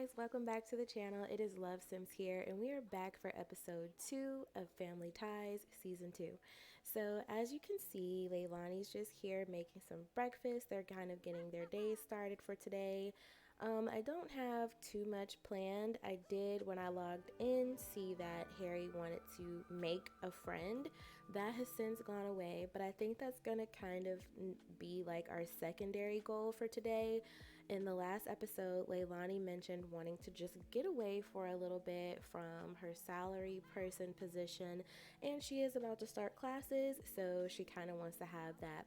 guys, welcome back to the channel. It is LoveSims here, and we are back for episode 2 of Family Ties Season 2. So, as you can see, Leilani's just here making some breakfast. They're kind of getting their day started for today. I don't have too much planned. I did, when I logged in, see that Harry wanted to make a friend. That has since gone away, but I think that's gonna kind of be like our secondary goal for today. In the last episode, Leilani mentioned wanting to just get away for a little bit from her salary person position, and she is about to start classes, so she kind of wants to have that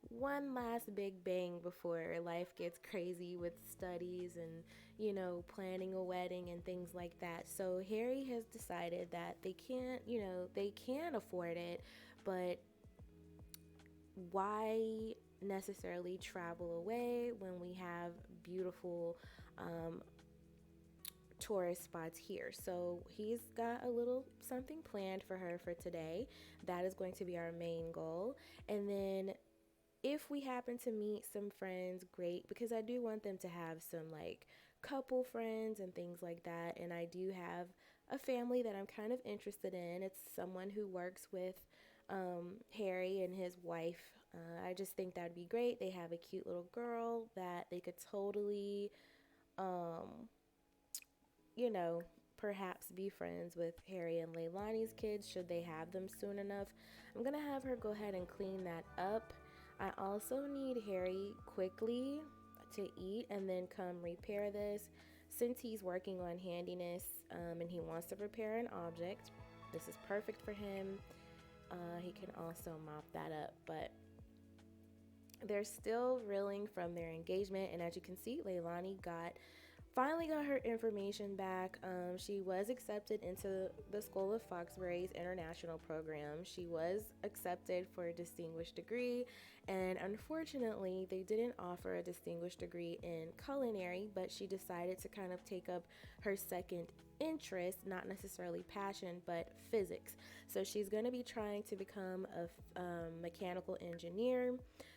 one last big bang before life gets crazy with studies and, planning a wedding and things like that. So Harry has decided that they can afford it, but why necessarily travel away when we have beautiful um, tourist spots here? So he's got a little something planned for her for today. That is going to be our main goal. And then if we happen to meet some friends, great, because I do want them to have some like couple friends and things like that. And I do have a family that I'm kind of interested in. It's someone who works with Harry and his wife. I just think that would be great. They have a cute little girl that they could totally, um, you know, perhaps be friends with Harry and Leilani's kids should they have them soon enough. I'm gonna have her go ahead and clean that up. I also need Harry quickly to eat and then come repair this. Since he's working on handiness and he wants to repair an object, this is perfect for him. He can also mop that up, but they're still reeling from their engagement. And as you can see, Leilani finally got her information back. She was accepted into the School of Foxbury's international program. She was accepted for a distinguished degree, and unfortunately, they didn't offer a distinguished degree in culinary, but she decided to kind of take up her second interest, not necessarily passion, but physics. So she's going to be trying to become a mechanical engineer.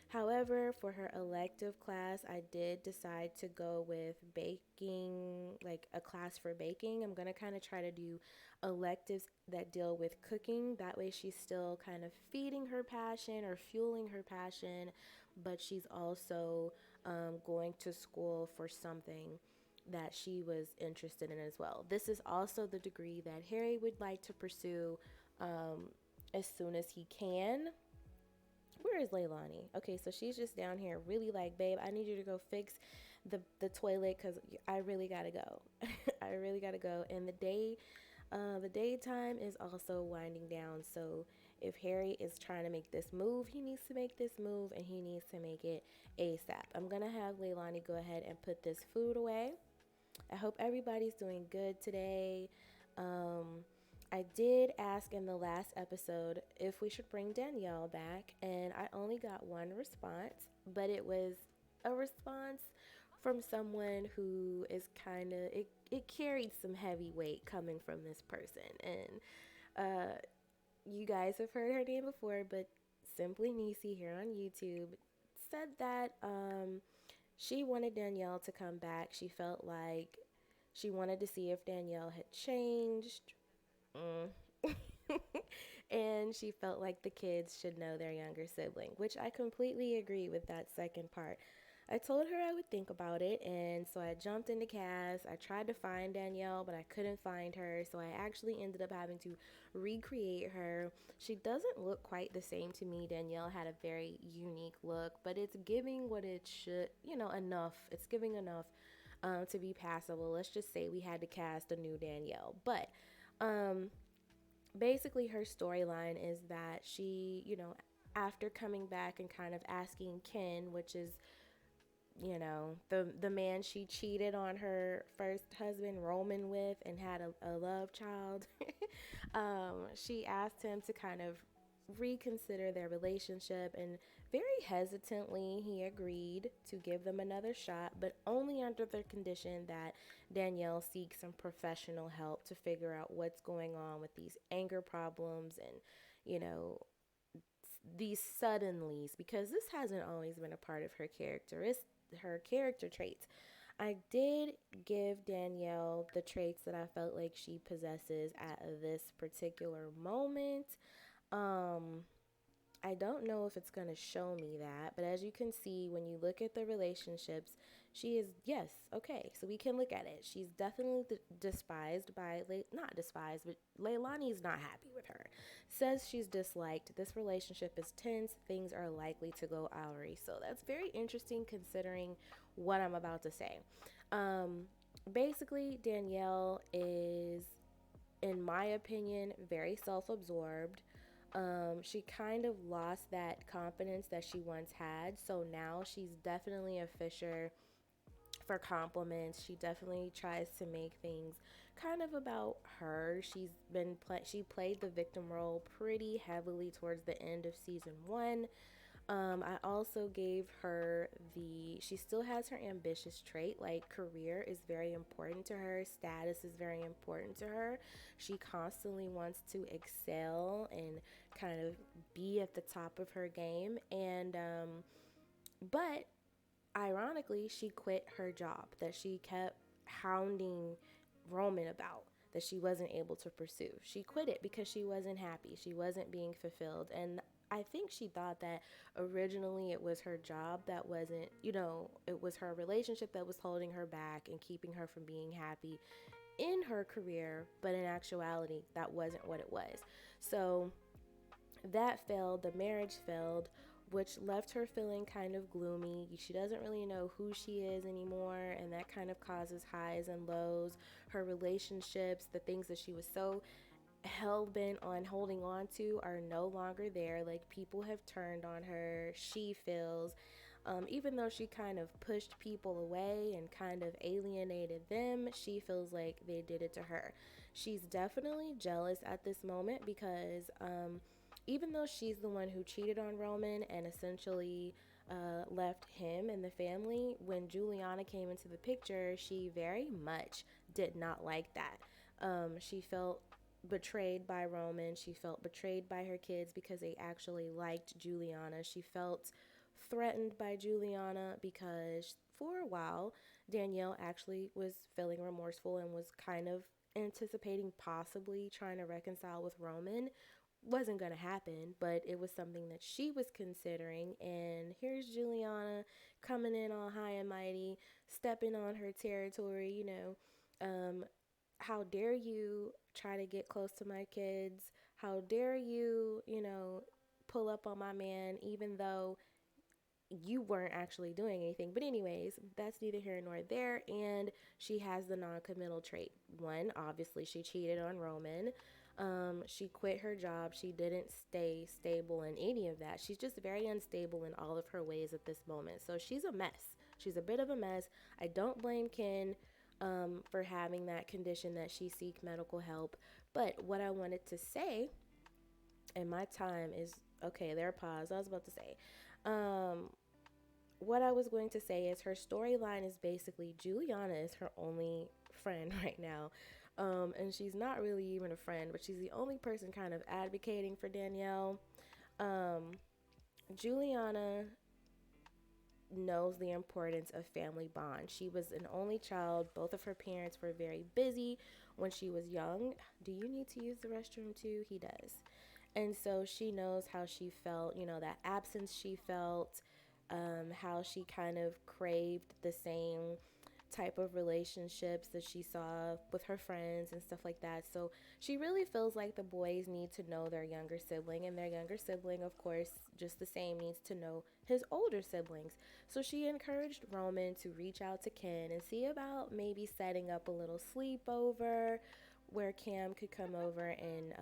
However, for her elective class, I did decide to go with baking, like a class for baking. I'm going to kind of try to do electives that deal with cooking. That way, she's still kind of feeding her passion or fueling her passion, but she's also going to school for something that she was interested in as well. This is also the degree that Harry would like to pursue as soon as he can. Where is Leilani? Okay, so she's just down here really like, babe, I need you to go fix the toilet because I really gotta go. I really gotta go. And the daytime is also winding down. So if Harry is trying to make this move, he needs to make this move and he needs to make it ASAP. I'm gonna have Leilani go ahead and put this food away. I hope everybody's doing good today. I did ask in the last episode if we should bring Danielle back, and I only got one response, but it was a response from someone who is it carried some heavy weight coming from this person. And you guys have heard her name before, but Simply Nisi here on YouTube said that she wanted Danielle to come back. She felt like she wanted to see if Danielle had changed. Mm. And she felt like the kids should know their younger sibling, which I completely agree with that second part. I told her I would think about it, and so I jumped into Cass. I tried to find Danielle, but I couldn't find her, so I actually ended up having to recreate her. She doesn't look quite the same to me. Danielle had a very unique look, but it's giving what it should, enough. It's giving enough to be passable. Let's just say we had to cast a new Danielle. But basically, her storyline is that she, after coming back and kind of asking Ken, which is the man she cheated on her first husband Roman with and had a love child. She asked him to kind of reconsider their relationship, and very hesitantly he agreed to give them another shot, but only under the condition that Danielle seeks some professional help to figure out what's going on with these anger problems and you know these suddenlies, because this hasn't always been a part of her character. It's her character traits. I did give Danielle the traits that I felt like she possesses at this particular moment. Um, I don't know if it's going to show me that, but as you can see, when you look at the relationships, she is, yes, okay, so we can look at it. She's definitely despised by, not despised, but Leilani is not happy with her. Says she's disliked. This relationship is tense. Things are likely to go oury. So that's very interesting considering what I'm about to say. Um, Basically, Danielle is, in my opinion, very self absorbed. She kind of lost that confidence that she once had. So now she's definitely a fisher for compliments. She definitely tries to make things kind of about her. She played the victim role pretty heavily towards the end of season 1. I also gave her she still has her ambitious trait, like career is very important to her, status is very important to her. She constantly wants to excel and kind of be at the top of her game. But ironically, she quit her job that she kept hounding Roman about, that she wasn't able to pursue. She quit it because she wasn't happy. She wasn't being fulfilled. And I think she thought that originally it was her job that wasn't, it was her relationship that was holding her back and keeping her from being happy in her career. But in actuality, that wasn't what it was. So that failed, the marriage failed, which left her feeling kind of gloomy. She doesn't really know who she is anymore, and that kind of causes highs and lows. Her relationships, the things that she was so hell bent on holding on to, are no longer there. Like, people have turned on her. She feels, even though she kind of pushed people away and kind of alienated them, she feels like they did it to her. She's definitely jealous at this moment because even though she's the one who cheated on Roman and essentially left him and the family, when Juliana came into the picture, she very much did not like that. She felt betrayed by Roman. She felt betrayed by her kids because they actually liked Juliana. She felt threatened by Juliana because for a while, Danielle actually was feeling remorseful and was kind of anticipating possibly trying to reconcile with Roman. Wasn't going to happen, but it was something that she was considering. And here's Juliana coming in all high and mighty, stepping on her territory, how dare you try to get close to my kids? How dare you, pull up on my man, even though you weren't actually doing anything. But anyways, that's neither here nor there. And she has the non-committal trait. One, obviously, she cheated on Roman. She quit her job. She didn't stay stable in any of that. She's just very unstable in all of her ways at this moment. So she's a mess. She's a bit of a mess. I don't blame Ken for having that condition that she seek medical help. But what I wanted to say, and my time is okay, there, pause. I was about to say. Um, what I was going to say is her storyline is basically Juliana is her only friend right now. And she's not really even a friend, but she's the only person kind of advocating for Danielle. Um, Juliana knows the importance of family bond. She was an only child. Both of her parents were very busy when she was young. Do you need to use the restroom too? He does. And so she knows how she felt, that absence she felt, how she kind of craved the same type of relationships that she saw with her friends and stuff like that. So she really feels like the boys need to know their younger sibling, and their younger sibling, of course, just the same, needs to know his older siblings. So she encouraged Roman to reach out to Ken and see about maybe setting up a little sleepover where Cam could come over and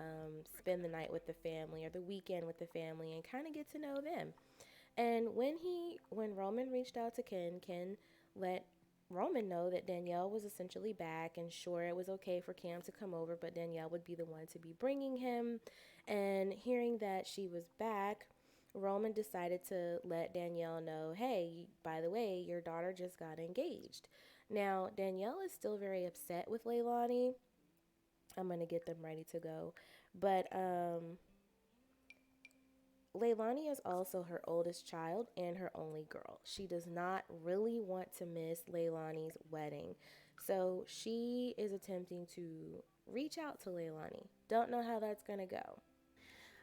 spend the night with the family or the weekend with the family and kind of get to know them. And when Roman reached out to Ken let Roman know that Danielle was essentially back, and sure, it was okay for Cam to come over, but Danielle would be the one to be bringing him. And hearing that she was back, Roman decided to let Danielle know, hey, by the way, your daughter just got engaged. Now, Danielle is still very upset with Leilani. I'm going to get them ready to go. But Leilani is also her oldest child and her only girl. She does not really want to miss Leilani's wedding. So she is attempting to reach out to Leilani. Don't know how that's going to go.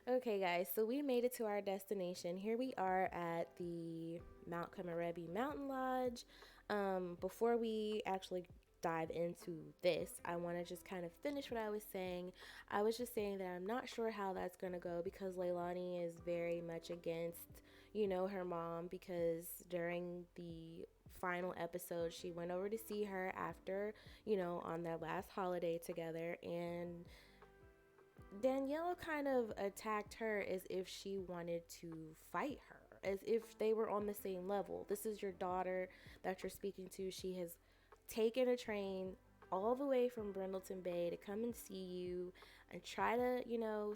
Okay, guys, so we made it to our destination. Here we are at the Mount Komorebi Mountain Lodge. Before we actually dive into this, I want to just kind of finish what I was saying. I was just saying that I'm not sure how that's going to go because Leilani is very much against, her mom because during the final episode, she went over to see her after, on their last holiday together, and Danielle kind of attacked her as if she wanted to fight her, as if they were on the same level. This is your daughter that you're speaking to. She has taken a train all the way from Brindleton Bay to come and see you and try to,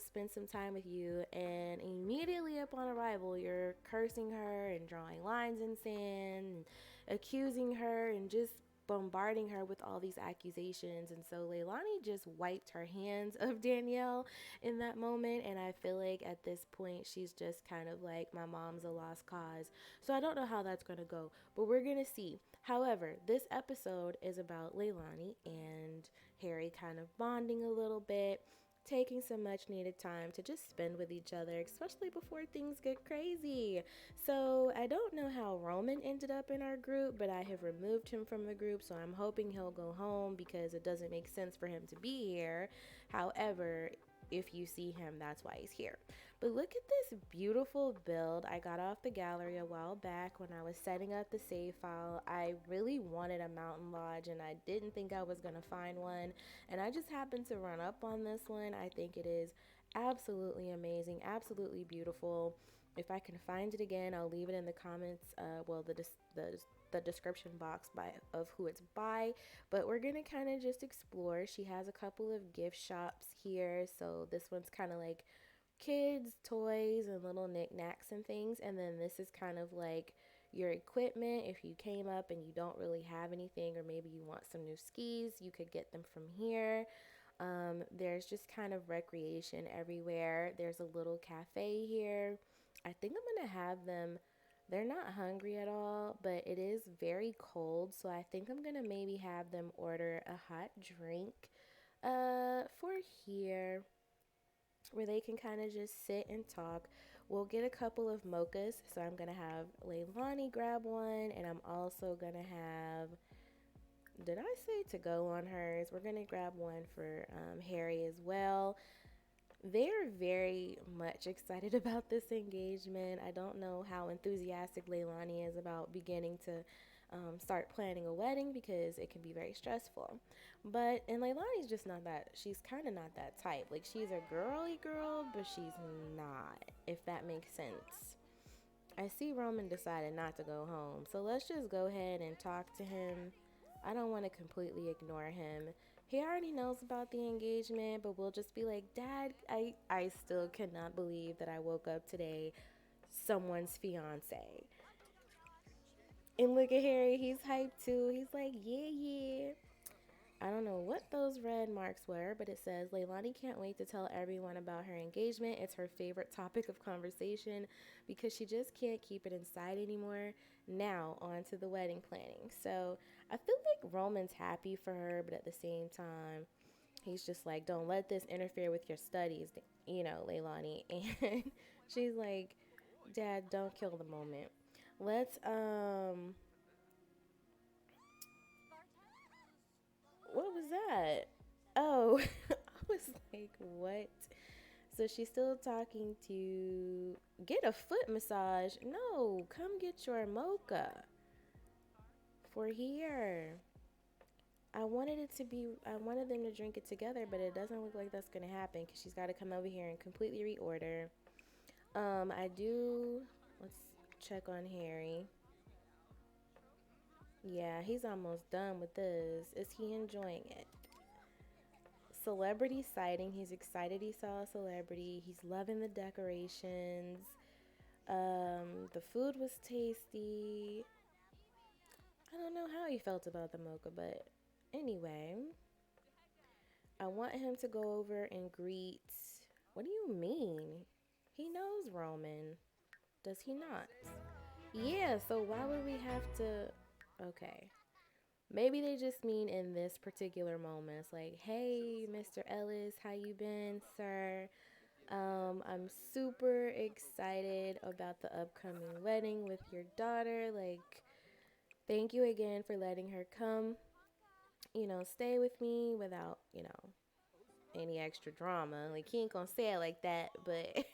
spend some time with you. And immediately upon arrival, you're cursing her and drawing lines in sand and accusing her and just bombarding her with all these accusations. And so Leilani just wiped her hands of Danielle in that moment. And I feel like at this point, she's just kind of like, my mom's a lost cause. So I don't know how that's going to go, but we're going to see. However, this episode is about Leilani and Harry kind of bonding a little bit, taking some much needed time to just spend with each other, especially before things get crazy. So I don't know how Roman ended up in our group, but I have removed him from the group, so I'm hoping he'll go home because it doesn't make sense for him to be here. However, if you see him, that's why he's here. But look at this beautiful build. I got off the gallery a while back when I was setting up the save file. I really wanted a mountain lodge and I didn't think I was going to find one. And I just happened to run up on this one. I think it is absolutely amazing, absolutely beautiful. If I can find it again, I'll leave it in the comments. The description box of who it's by, but we're gonna kind of just explore. She has a couple of gift shops here, so this one's kind of like kids toys and little knickknacks and things, and then this is kind of like your equipment. If you came up and you don't really have anything, or maybe you want some new skis, you could get them from here. There's just kind of recreation everywhere. There's a little cafe here. I think I'm gonna have them. They're not hungry at all, but it is very cold, so I think I'm gonna maybe have them order a hot drink for here where they can kind of just sit and talk. We'll get a couple of mochas, so I'm gonna have Leilani grab one, and I'm also gonna have, did I say to go on hers? We're gonna grab one for Harry as well. They're very much excited about this engagement. I don't know how enthusiastic Leilani is about beginning to start planning a wedding because it can be very stressful. And Leilani's just not that, she's kind of not that type. Like, she's a girly girl, but she's not, if that makes sense. I see Roman decided not to go home, so let's just go ahead and talk to him. I don't want to completely ignore him. He already knows about the engagement, but we'll just be like, Dad, I still cannot believe that I woke up today someone's fiance. And look at Harry, he's hyped too. He's like, yeah, yeah. I don't know what those red marks were, but it says Leilani can't wait to tell everyone about her engagement. It's her favorite topic of conversation because she just can't keep it inside anymore. Now, on to the wedding planning. So I feel like Roman's happy for her, but at the same time, he's just like, don't let this interfere with your studies, Leilani. And she's like, Dad, don't kill the moment. Let's, what was that? Oh, I was like, what? So she's still talking to get a foot massage. No, come get your mocha for here. I wanted them to drink it together, but it doesn't look like that's going to happen because she's got to come over here and completely reorder. Let's check on Harry. Yeah, he's almost done with this. Is he enjoying it? Celebrity sighting. He's excited he saw a celebrity. He's loving the decorations. The food was tasty. I don't know how he felt about the mocha, but anyway, I want him to go over and greet. What do you mean? He knows Roman. Does he not? Yeah, so why would we have to? Okay. Maybe they just mean in this particular moment. It's like, hey, Mr. Ellis, how you been, sir? I'm super excited about the upcoming wedding with your daughter. Like, thank you again for letting her come, stay with me without, any extra drama. Like, he ain't gonna say it like that, but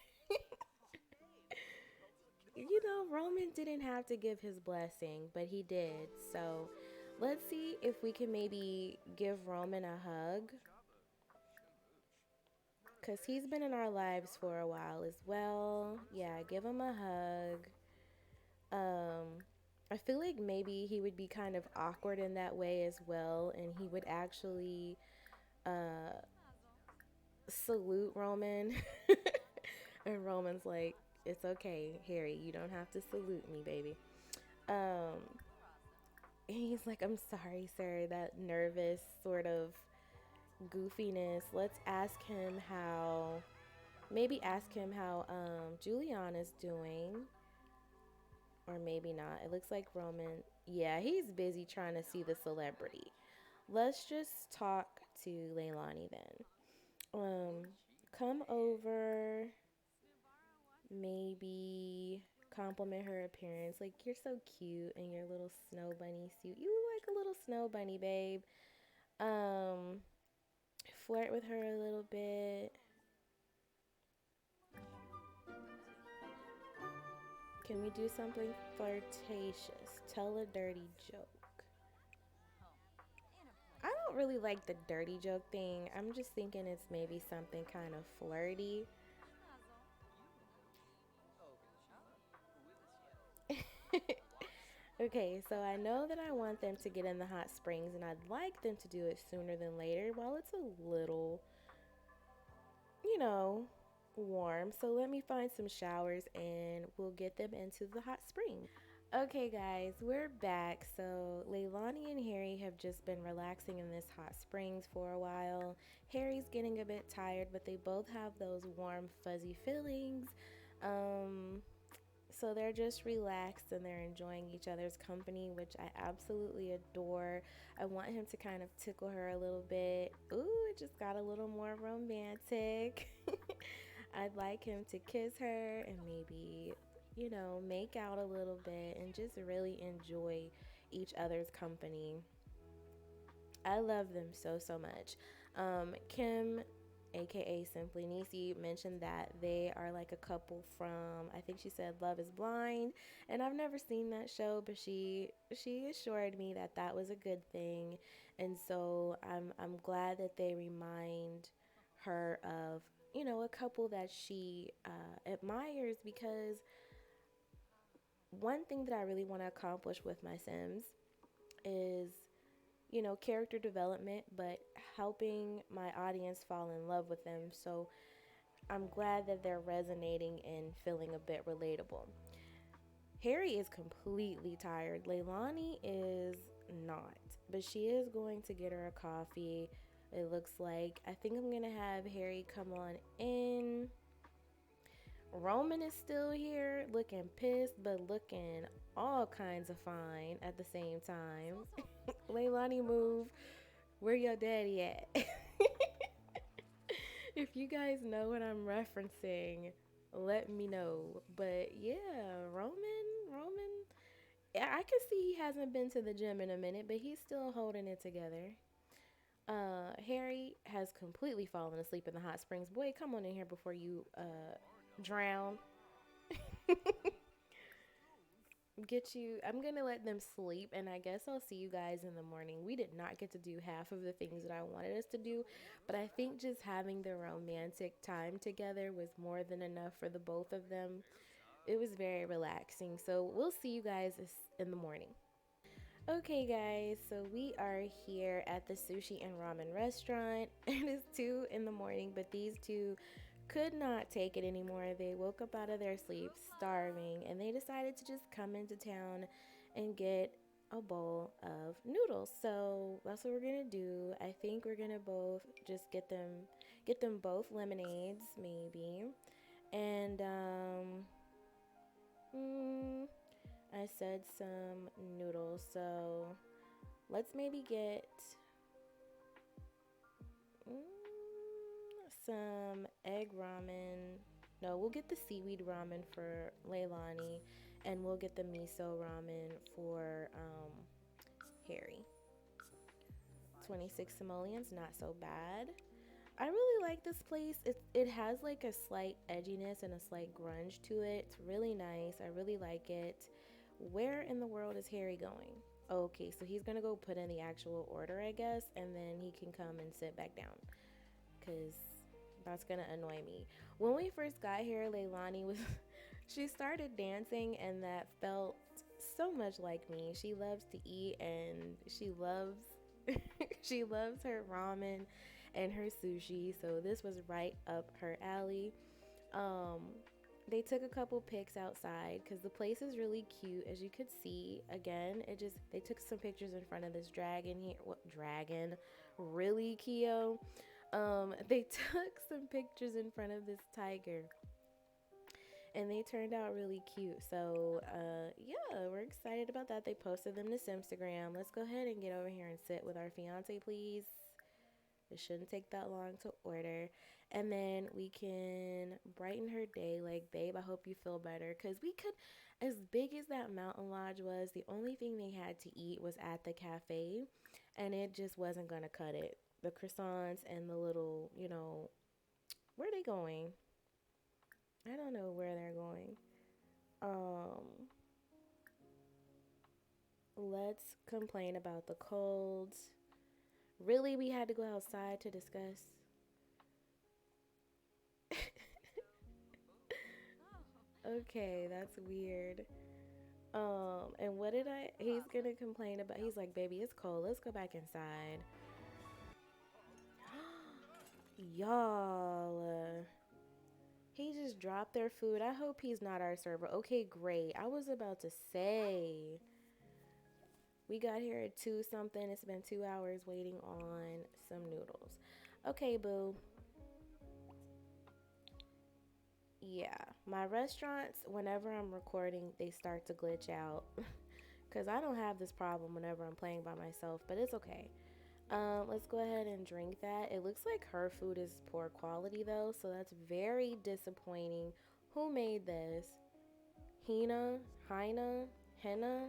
Roman didn't have to give his blessing, but he did. So let's see if we can maybe give Roman a hug because he's been in our lives for a while as well. Yeah, give him a hug. I feel like maybe he would be kind of awkward in that way as well, and he would actually uh, salute Roman. And Roman's like, it's okay, Harry, you don't have to salute me, baby. Um, and he's like, I'm sorry, sir, that nervous sort of goofiness. Let's ask him how, maybe ask him how Julian is doing, or maybe not. It looks like Roman, yeah, he's busy trying to see the celebrity. Let's just talk to Leilani then. Um, come over, maybe compliment her appearance. Like, you're so cute in your little snow bunny suit. You look like a little snow bunny, babe. Um, flirt with her a little bit. Can we do something flirtatious? Tell a dirty joke. I don't really like the dirty joke thing. I'm just thinking it's maybe something kind of flirty. Okay, so I know that I want them to get in the hot springs and I'd like them to do it sooner than later while it's a little, you know, warm. So let me find some showers and we'll get them into the hot springs. Okay, guys, we're back. So, Leilani and Harry have just been relaxing in this hot springs for a while. Harry's getting a bit tired, but they both have those warm, fuzzy feelings. Um, so they're just relaxed and they're enjoying each other's company, which I absolutely adore. I want him to kind of tickle her a little bit. Ooh, it just got a little more romantic. I'd like him to kiss her and maybe, make out a little bit and just really enjoy each other's company. I love them so, so much. Kim, aka Simply Nisi, mentioned that they are like a couple from, I think she said Love is Blind, and I've never seen that show, but she assured me that that was a good thing, and so I'm glad that they remind her of, a couple that she admires, because one thing that I really want to accomplish with my Sims is, character development, but helping my audience fall in love with them. So I'm glad that they're resonating and feeling a bit relatable. Harry is completely tired. Leilani is not, but she is going to get her a coffee. It looks like. I think I'm going to have Harry come on in. Roman is still here, looking pissed, but looking all kinds of fine at the same time. Leilani, move. Where your daddy at? If you guys know what I'm referencing, let me know. But yeah, Roman, I can see he hasn't been to the gym in a minute, but he's still holding it together. Harry has completely fallen asleep in the hot springs. Boy, come on in here before you drown. Get you, I'm gonna let them sleep, and I guess I'll see you guys in the morning. We did not get to do half of the things that I wanted us to do, but I think just having the romantic time together was more than enough for the both of them. It was very relaxing. So we'll see you guys in the morning. Okay, guys, so we are here at the sushi and ramen restaurant. It is 2 in the morning, but these two could not take it anymore. They woke up out of their sleep starving, and they decided to just come into town and get a bowl of noodles. So that's what we're gonna do. I think we're gonna both just get them both lemonades, maybe. And mm, I said some noodles. So let's maybe get some egg ramen. No, we'll get the seaweed ramen for Leilani, and we'll get the miso ramen for Harry. 26 simoleons, not so bad. I really like this place. It has like a slight edginess and a slight grunge to it. It's really nice. I really like it. Where in the world is Harry going? Okay, so he's gonna go put in the actual order, I guess, and then he can come and sit back down. Cause that's gonna annoy me. When we first got here, Leilani was she started dancing and that felt so much like me. She loves to eat and she loves she loves her ramen and her sushi, so this was right up her alley. Um, they took a couple pics outside because the place is really cute, as you could see. Again, it just they took some pictures in front of this dragon here. What dragon? Really, Kiyo? They took some pictures in front of this tiger, and they turned out really cute. So, yeah, we're excited about that. They posted them to Simstagram. Let's go ahead and get over here and sit with our fiance, please. It shouldn't take that long to order. And then we can brighten her day. Like, babe, I hope you feel better. Because we could, as big as that mountain lodge was, the only thing they had to eat was at the cafe. And it just wasn't going to cut it. The croissants and the little, where are they going? I don't know where they're going. Um, let's complain about the cold. Really, we had to go outside to discuss. Okay, that's weird. And what did he's gonna complain about, he's like, baby, it's cold, let's go back inside. Y'all, he just dropped their food. I hope he's not our server. Okay, great. I was about to say, we got here at 2 something. It's been 2 hours waiting on some noodles. Okay, boo. Yeah, my restaurants, whenever I'm recording, they start to glitch out. Because I don't have this problem whenever I'm playing by myself, but it's okay. Let's go ahead and drink that. It looks like her food is poor quality though, so that's very disappointing. Who made this? Hina? Hina? Henna?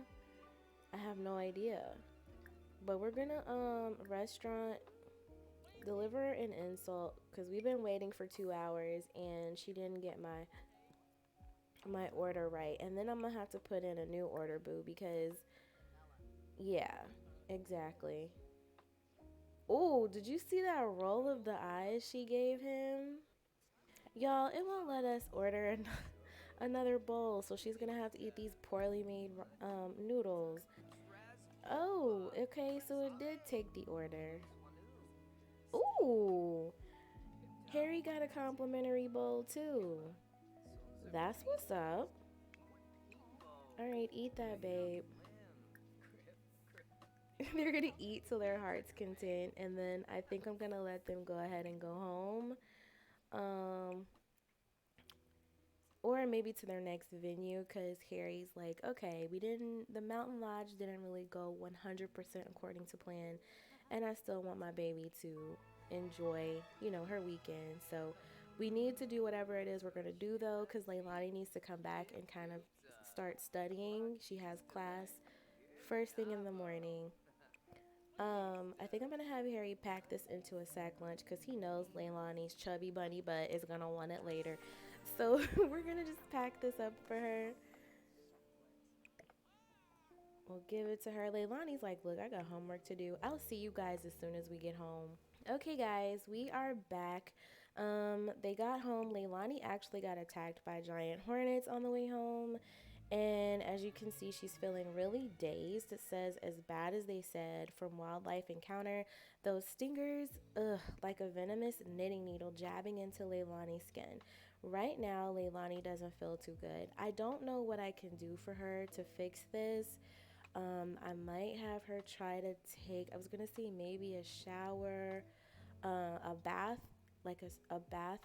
I have no idea. But we're gonna restaurant deliver an insult because we've been waiting for 2 hours and she didn't get my order right. And then I'm gonna have to put in a new order, boo, because yeah, exactly. Oh, did you see that roll of the eyes she gave him? Y'all, it won't let us order another bowl, so she's gonna have to eat these poorly made noodles. Oh, okay, so it did take the order. Ooh, Harry got a complimentary bowl too. That's what's up. All right, eat that, babe. They're gonna eat till their heart's content, and then I think I'm gonna let them go ahead and go home. Um, or maybe to their next venue because Harry's like, okay, the Mountain Lodge didn't really go 100% according to plan, and I still want my baby to enjoy, her weekend. So we need to do whatever it is we're gonna do though, because Leilani needs to come back and kind of start studying. She has class first thing in the morning. I think I'm gonna have Harry pack this into a sack lunch because he knows Leilani's chubby bunny butt is gonna want it later. So we're gonna just pack this up for her. We'll give it to her. Leilani's like, look, I got homework to do. I'll see you guys as soon as we get home. Okay, guys, we are back. They got home. Leilani actually got attacked by giant hornets on the way home. And as you can see, she's feeling really dazed. It says, as bad as they said, from wildlife encounter, those stingers, like a venomous knitting needle jabbing into Leilani's skin. Right now, Leilani doesn't feel too good. I don't know what I can do for her to fix this. I might have her try to take, I was going to say maybe a shower, a bath like a bath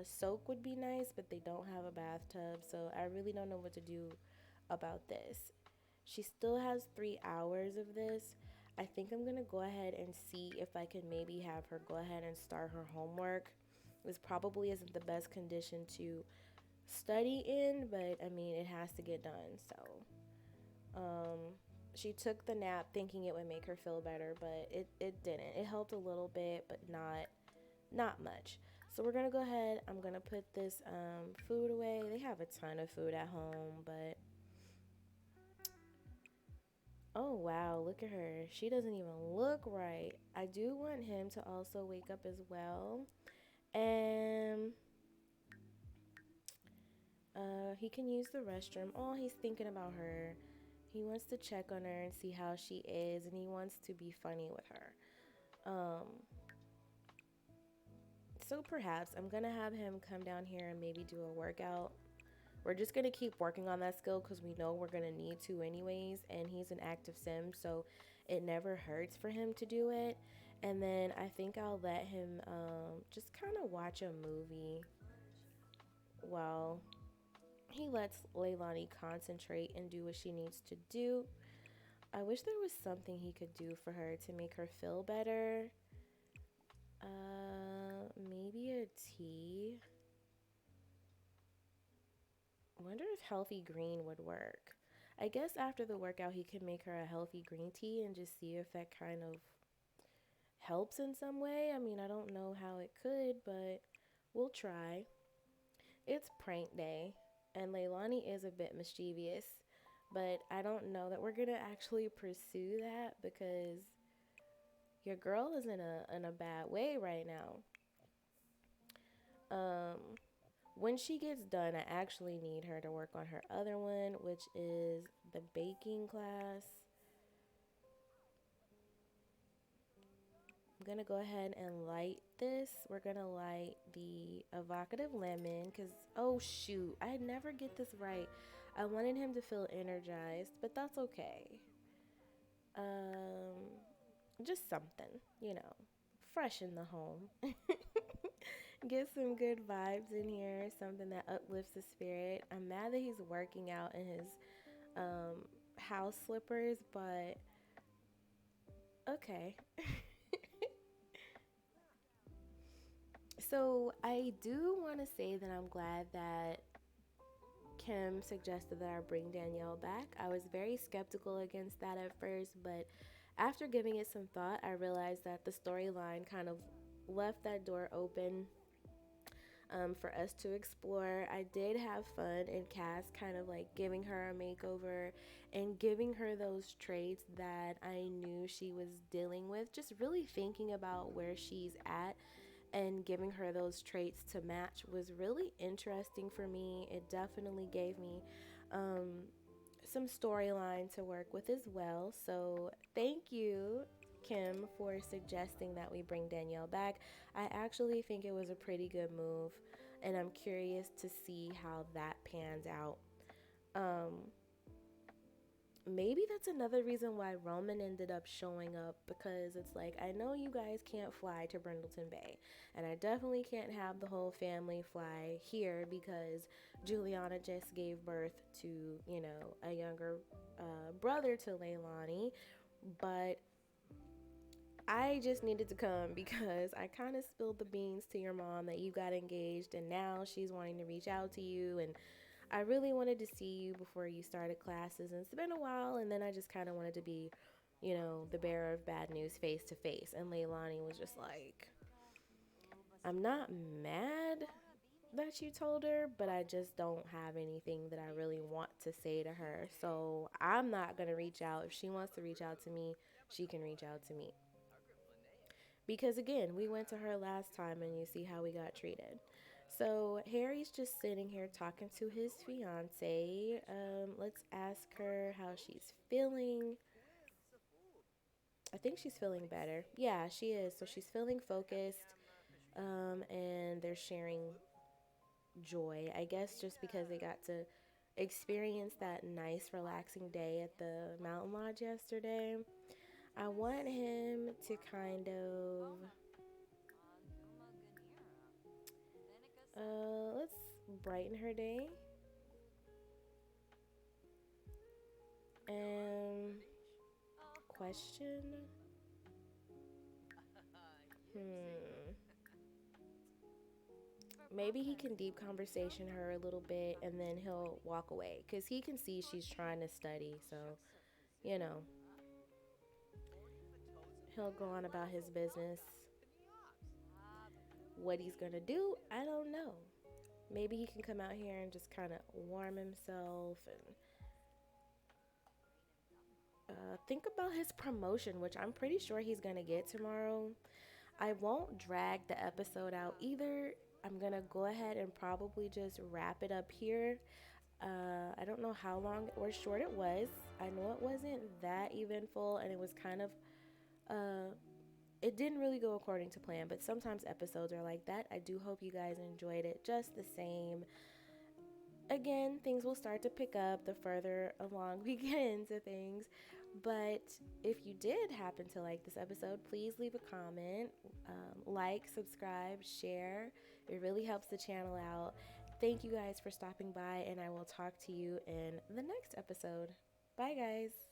soak would be nice, but they don't have a bathtub, so I really don't know what to do about this. She still has 3 hours of this. I think I'm gonna go ahead and see if I can maybe have her go ahead and start her homework. This probably isn't the best condition to study in, but I mean, it has to get done. Um, she took the nap thinking it would make her feel better, but it didn't. It helped a little bit, but not much. So we're gonna go ahead. I'm gonna put this food away. They have a ton of food at home, but oh wow, look at her. She doesn't even look right. I do want him to also wake up as well. And he can use the restroom. Oh, he's thinking about her. He wants to check on her and see how she is, and he wants to be funny with her. So perhaps I'm gonna have him come down here and maybe do a workout. We're just gonna keep working on that skill because we know we're gonna need to anyways, and he's an active sim, so it never hurts for him to do it. And then I think I'll let him just kind of watch a movie while he lets Leilani concentrate and do what she needs to do. I wish there was something he could do for her to make her feel better. Maybe a tea. Wonder if healthy green would work. I guess after the workout, he could make her a healthy green tea and just see if that kind of helps in some way. I mean, I don't know how it could, but we'll try. It's prank day, and Leilani is a bit mischievous, but I don't know that we're gonna actually pursue that because your girl is in a bad way right now. Um, when she gets done, I actually need her to work on her other one, which is the baking class. I'm gonna go ahead and light this. We're gonna light the evocative lemon because, oh shoot, I never get this right. I wanted him to feel energized, but that's okay. Um, just something, you know, fresh in the home. Get some good vibes in here, something that uplifts the spirit. I'm mad that he's working out in his um, house slippers, but okay. So I do want to say that I'm glad that Kim suggested that I bring Danielle back. I was very skeptical against that at first, but after giving it some thought, I realized that the storyline kind of left that door open for us to explore. I did have fun in Cass kind of like giving her a makeover and giving her those traits that I knew she was dealing with, just really thinking about where she's at and giving her those traits to match was really interesting for me. It definitely gave me um, some storyline to work with as well. So thank you, Kim, for suggesting that we bring Danielle back. I actually think it was a pretty good move, and I'm curious to see how that pans out. Um, Maybe that's another reason why Roman ended up showing up because it's like, I know you guys can't fly to Brindleton Bay, and I definitely can't have the whole family fly here because Juliana just gave birth to, a younger brother to Leilani, but I just needed to come because I kind of spilled the beans to your mom that you got engaged and now she's wanting to reach out to you, and I really wanted to see you before you started classes, and it's been a while, and then I just kind of wanted to be, the bearer of bad news face to face. And Leilani was just like, I'm not mad that you told her, but I just don't have anything that I really want to say to her. So I'm not going to reach out. If she wants to reach out to me, she can reach out to me. Because again, we went to her last time and you see how we got treated. So Harry's just sitting here talking to his fiance. Let's ask her how she's feeling. I think she's feeling better. Yeah, she is. So she's feeling focused. And they're sharing joy. I guess just because they got to experience that nice, relaxing day at the mountain lodge yesterday. I want him to kind of Let's brighten her day. And question. Hmm. Maybe he can deep conversation her a little bit and then he'll walk away because he can see she's trying to study. So, you know, he'll go on about his business. What he's gonna do, I don't know. Maybe he can come out here and just kind of warm himself and think about his promotion, which I'm pretty sure he's gonna get tomorrow. I won't drag the episode out either. I'm gonna go ahead and probably just wrap it up here. I don't know how long or short it was. I know it wasn't that eventful and it was kind of, uh, it didn't really go according to plan, but sometimes episodes are like that. I do hope you guys enjoyed it just the same. Again, things will start to pick up the further along we get into things. But if you did happen to like this episode, please leave a comment, like, subscribe, share. It really helps the channel out. Thank you guys for stopping by, and I will talk to you in the next episode. Bye, guys.